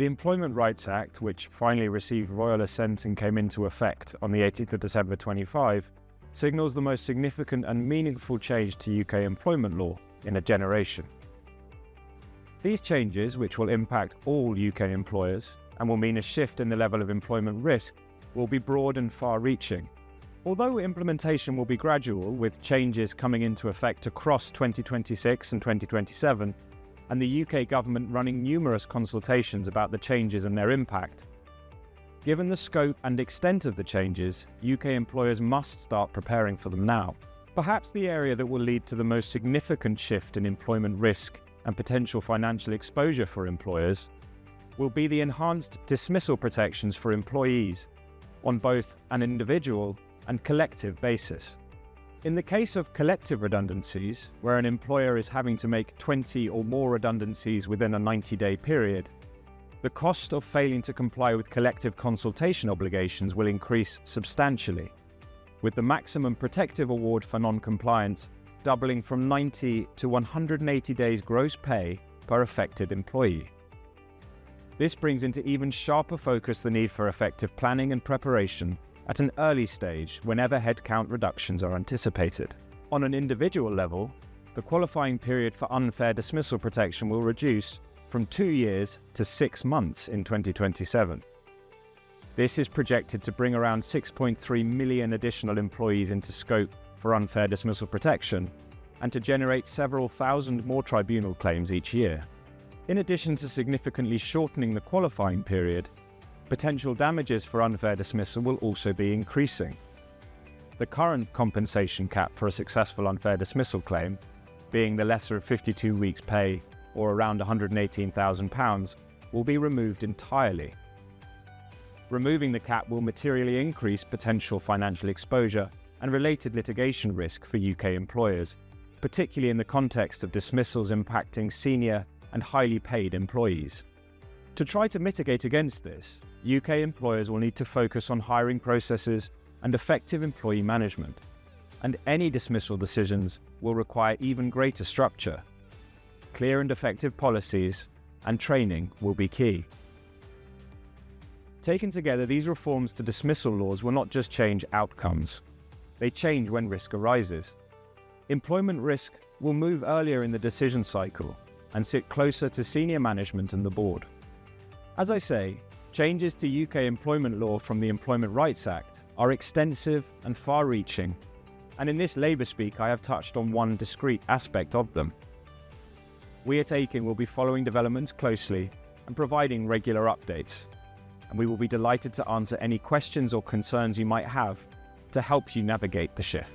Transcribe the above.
The Employment Rights Act, which finally received royal assent and came into effect on the 18th of December 25, signals the most significant and meaningful change to UK employment law in a generation. These changes, which will impact all UK employers and will mean a shift in the level of employment risk, will be broad and far-reaching. Although implementation will be gradual, with changes coming into effect across 2026 and 2027, and the UK government running numerous consultations about the changes and their impact, given the scope and extent of the changes, UK employers must start preparing for them now. Perhaps the area that will lead to the most significant shift in employment risk and potential financial exposure for employers will be the enhanced dismissal protections for employees on both an individual and collective basis. In the case of collective redundancies, where an employer is having to make 20 or more redundancies within a 90-day period, the cost of failing to comply with collective consultation obligations will increase substantially, with the maximum protective award for non-compliance doubling from 90 to 180 days gross pay per affected employee. This brings into even sharper focus the need for effective planning and preparation at an early stage whenever headcount reductions are anticipated. On an individual level, the qualifying period for unfair dismissal protection will reduce from 2 years to 6 months in 2027. This is projected to bring around 6.3 million additional employees into scope for unfair dismissal protection and to generate several thousand more tribunal claims each year. In addition to significantly shortening the qualifying period, potential damages for unfair dismissal will also be increasing. The current compensation cap for a successful unfair dismissal claim, being the lesser of 52 weeks' pay or around £118,000, will be removed entirely. Removing the cap will materially increase potential financial exposure and related litigation risk for UK employers, particularly in the context of dismissals impacting senior and highly paid employees. To try to mitigate against this, UK employers will need to focus on hiring processes and effective employee management, and any dismissal decisions will require even greater structure. Clear and effective policies and training will be key. Taken together, these reforms to dismissal laws will not just change outcomes, they change when risk arises. Employment risk will move earlier in the decision cycle and sit closer to senior management and the board. As I say, changes to UK employment law from the Employment Rights Act are extensive and far-reaching, and in this LaborSpeak I have touched on one discrete aspect of them. We at Aiken will be following developments closely and providing regular updates, and we will be delighted to answer any questions or concerns you might have to help you navigate the shift.